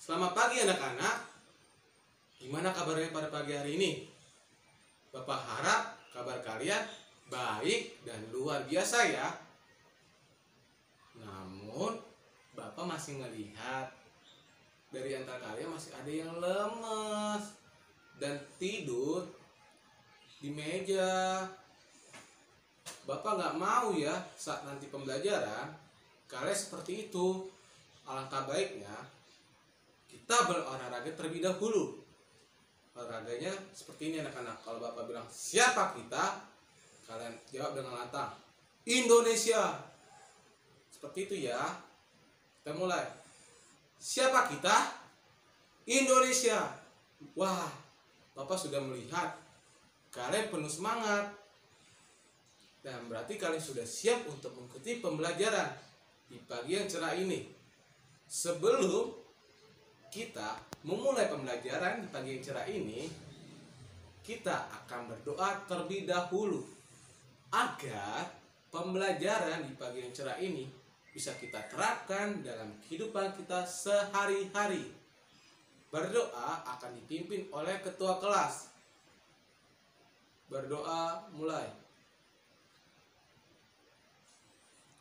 Selamat pagi anak-anak. Gimana kabarnya pada pagi hari ini? Bapak harap kabar kalian baik dan luar biasa ya. Namun Bapak masih melihat dari antara kalian masih ada yang lemes dan tidur di meja. Bapak nggak mau ya saat nanti pembelajaran kalian seperti itu. Alangkah baiknya kita berolahraga terlebih dahulu. Olahraganya seperti ini anak-anak. Kalau Bapak bilang siapa kita, kalian jawab dengan lantang Indonesia. Seperti itu ya. Kita mulai. Siapa kita? Indonesia. Wah, Bapak sudah melihat kalian penuh semangat. Dan berarti kalian sudah siap untuk mengikuti pembelajaran di pagi yang cerah ini. Sebelum kita memulai pembelajaran di pagi yang cerah ini, kita akan berdoa terlebih dahulu agar pembelajaran di pagi yang cerah ini bisa kita terapkan dalam kehidupan kita sehari-hari. Berdoa akan dipimpin oleh ketua kelas. Berdoa mulai.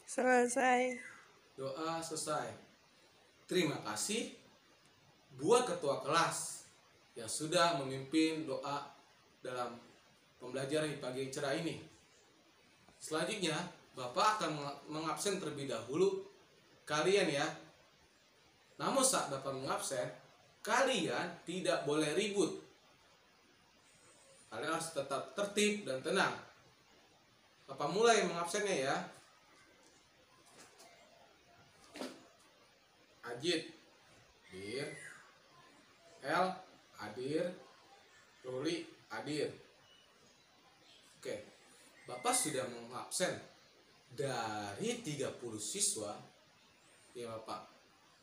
Selesai. Doa selesai. Terima kasih buat ketua kelas yang sudah memimpin doa dalam pembelajaran di pagi yang cerah ini. Selanjutnya, Bapak akan mengabsen terlebih dahulu kalian ya. Namun saat Bapak mengabsen, kalian tidak boleh ribut. Kalian harus tetap tertib dan tenang. Bapak mulai mengabsennya ya. Ajit, hadir. El, hadir. Ruli, hadir. Oke, Bapak sudah mengabsen dari 30 siswa yang Bapak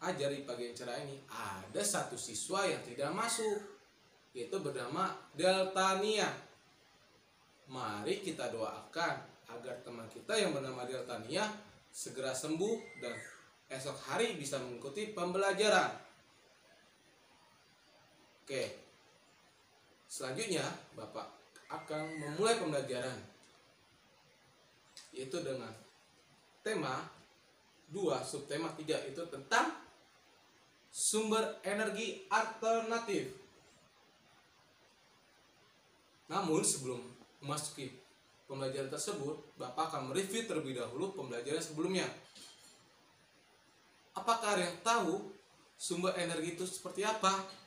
ajar di pagi yang cerah ini. Ada satu siswa yang tidak masuk, yaitu bernama Deltania. Mari kita doakan agar teman kita yang bernama Deltania segera sembuh dan esok hari bisa mengikuti pembelajaran. Oke. Selanjutnya, Bapak akan memulai pembelajaran yaitu dengan tema 2, subtema 3 itu tentang sumber energi alternatif. Namun sebelum memasuki pembelajaran tersebut, Bapak akan mereview terlebih dahulu pembelajaran sebelumnya. Apakah ada yang tahu sumber energi itu seperti apa?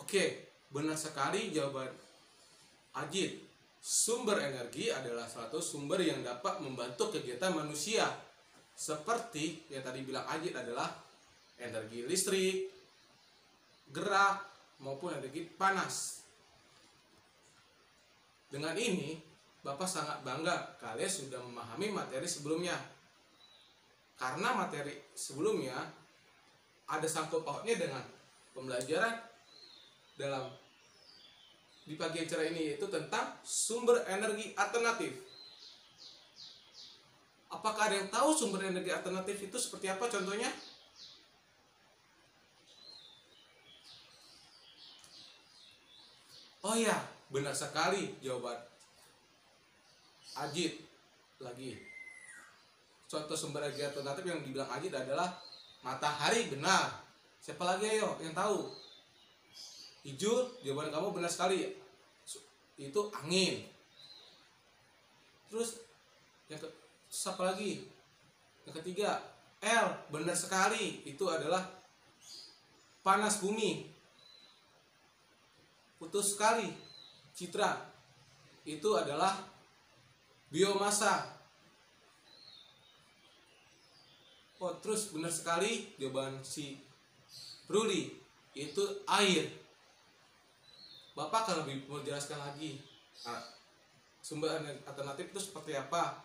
Oke, benar sekali jawaban Ajit. Sumber energi adalah suatu sumber yang dapat membantu kegiatan manusia. Seperti yang tadi bilang Ajit adalah energi listrik, gerak, maupun energi panas. Dengan ini, Bapak sangat bangga kalian sudah memahami materi sebelumnya. Karena materi sebelumnya ada sangkut pautnya dengan pembelajaran dalam di pagi yang cerah ini, yaitu tentang sumber energi alternatif. Apakah ada yang tahu sumber energi alternatif itu seperti apa contohnya? Oh ya, benar sekali jawaban Ajit. Lagi contoh sumber energi alternatif yang dibilang Ajit adalah matahari. Benar. Siapa lagi ayo yang tahu? Hijau, jawaban kamu benar sekali. Itu angin. Terus siapa lagi? Yang ketiga, L, benar sekali. Itu adalah panas bumi. Putus sekali. Citra, itu adalah biomasa. Oh, terus benar sekali jawaban si Ruli, itu air. Bapak akan lebih menjelaskan lagi sumber energi alternatif itu seperti apa.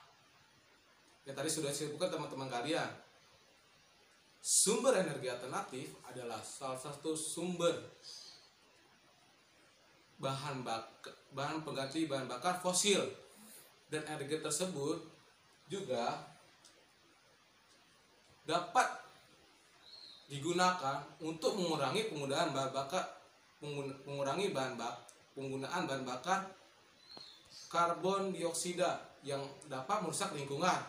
Yang tadi sudah disebutkan teman-teman kalian. Sumber energi alternatif adalah salah satu sumber bahan pengganti bahan bakar fosil, dan energi tersebut juga dapat digunakan untuk mengurangi penggunaan bahan bakar karbon dioksida yang dapat merusak lingkungan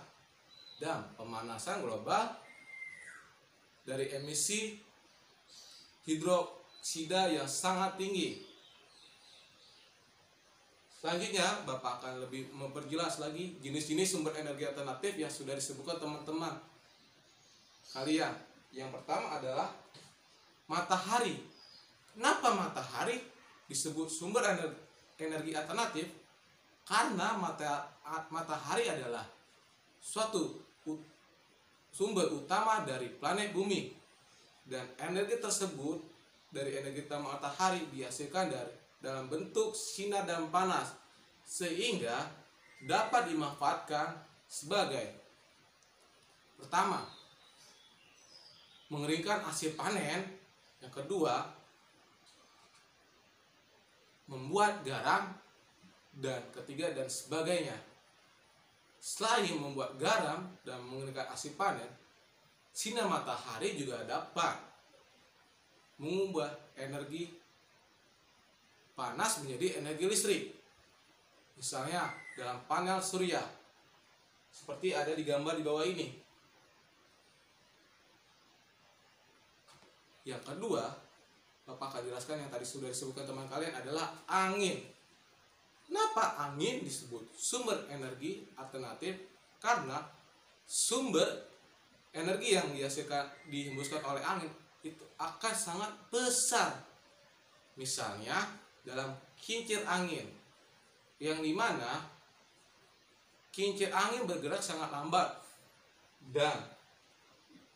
dan pemanasan global dari emisi hidroksida yang sangat tinggi. Selanjutnya, Bapak akan lebih memperjelas lagi jenis-jenis sumber energi alternatif yang sudah disebutkan teman-teman kalian. Yang pertama adalah matahari. Kenapa matahari disebut sumber energi alternatif? Karena matahari adalah suatu sumber utama dari planet bumi, dan energi tersebut dari energi utama matahari dihasilkan dalam bentuk sinar dan panas, sehingga dapat dimanfaatkan sebagai pertama, mengeringkan hasil panen. Yang kedua, membuat garam. Dan ketiga dan sebagainya. Selain membuat garam dan mengeringkan hasil panen, sinar matahari juga dapat mengubah energi panas menjadi energi listrik. Misalnya dalam panel surya, seperti ada di gambar di bawah ini. Yang kedua, Bapak akan jelaskan yang tadi sudah disebutkan teman kalian adalah angin. Kenapa angin disebut sumber energi alternatif? Karena sumber energi yang dihembuskan oleh angin itu akan sangat besar. Misalnya dalam kincir angin, yang dimana kincir angin bergerak sangat lambat dan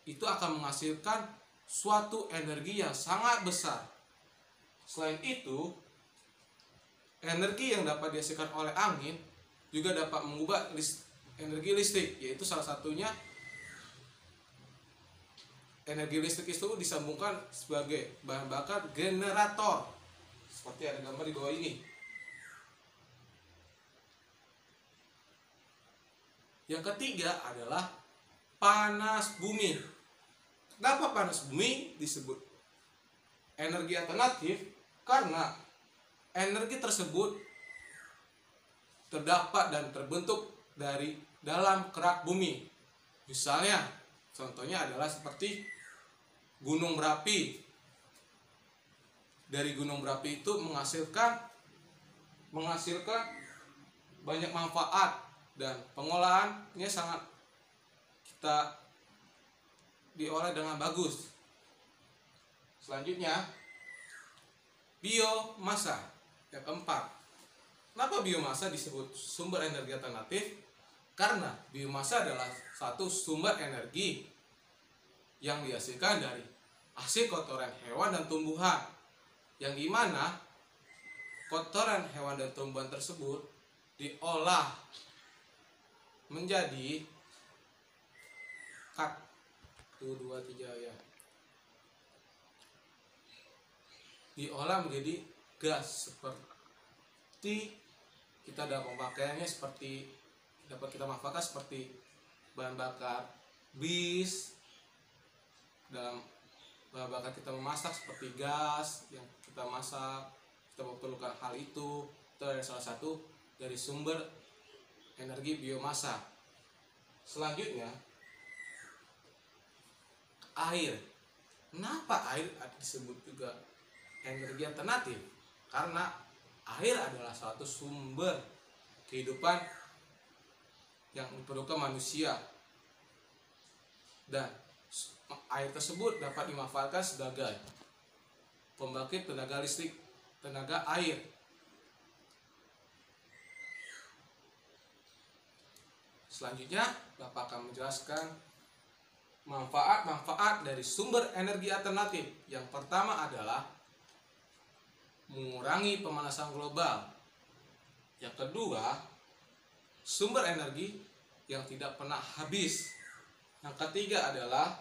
itu akan menghasilkan suatu energi yang sangat besar. Selain itu, energi yang dapat dihasilkan oleh angin juga dapat mengubah energi listrik, yaitu salah satunya energi listrik itu disambungkan sebagai bahan bakar generator, seperti ada gambar di bawah ini. Yang ketiga adalah panas bumi. Kenapa panas bumi disebut energi alternatif? Karena energi tersebut terdapat dan terbentuk dari dalam kerak bumi. Misalnya, contohnya adalah seperti gunung berapi. Dari gunung berapi itu menghasilkan banyak manfaat dan pengolahannya sangat kita diolah dengan bagus. Selanjutnya, biomasa. Yang keempat, kenapa biomasa disebut sumber energi alternatif? Karena biomasa adalah satu sumber energi yang dihasilkan dari hasil kotoran hewan dan tumbuhan, yang dimana kotoran hewan dan tumbuhan tersebut diolah menjadi diolah menjadi gas, seperti kita dapat pemakaiannya seperti dapat kita manfaatkan seperti bahan bakar bis, dalam bahan bakar kita memasak seperti gas yang kita masak, kita memperlukan hal itu adalah salah satu dari sumber energi biomasa. Selanjutnya, air. Kenapa air disebut juga energi alternatif? Karena air adalah suatu sumber kehidupan yang diperlukan manusia, dan air tersebut dapat dimanfaatkan sebagai pembangkit tenaga listrik, tenaga air. Selanjutnya, Bapak akan menjelaskan manfaat-manfaat dari sumber energi alternatif. Yang pertama adalah mengurangi pemanasan global. Yang kedua, sumber energi yang tidak pernah habis. Yang ketiga adalah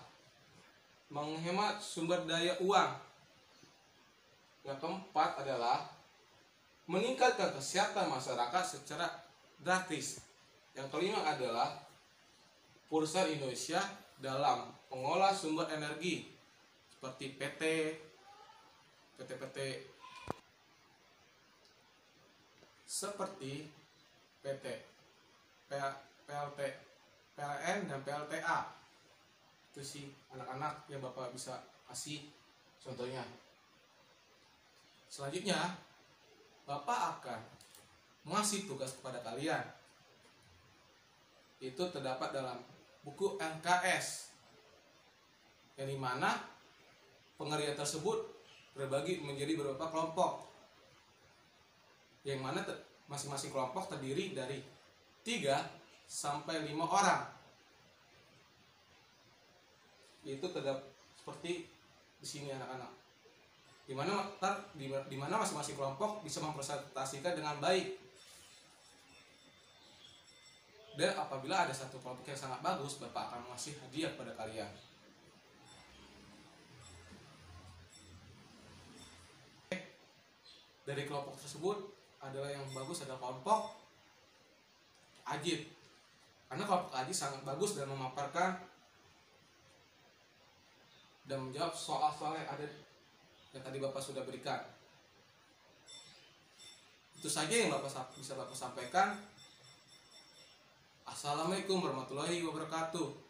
menghemat sumber daya uang. Yang keempat adalah meningkatkan kesehatan masyarakat secara gratis. Yang kelima adalah perusahaan Indonesia dalam mengolah sumber energi seperti PT seperti PT PLT, PLN dan PLTA. Itu sih anak-anak yang Bapak bisa kasih contohnya. Selanjutnya Bapak akan mengasih tugas kepada kalian. Itu terdapat dalam buku LKS, yang dimana pengerjaan tersebut terbagi menjadi beberapa kelompok, yang mana masing-masing kelompok terdiri dari 3 sampai 5 orang. Itu terdapat seperti di sini anak-anak, dimana masing-masing kelompok bisa mempresentasikan dengan baik. Dan apabila ada satu kelompok yang sangat bagus, Bapak akan mengasih hadiah kepada kalian. Dari kelompok tersebut adalah yang bagus adalah kelompok Ajib, karena kelompok Ajib sangat bagus dan memaparkan dan menjawab soal-soal yang ada yang tadi Bapak sudah berikan. Itu saja yang bisa Bapak sampaikan. Assalamualaikum warahmatullahi wabarakatuh.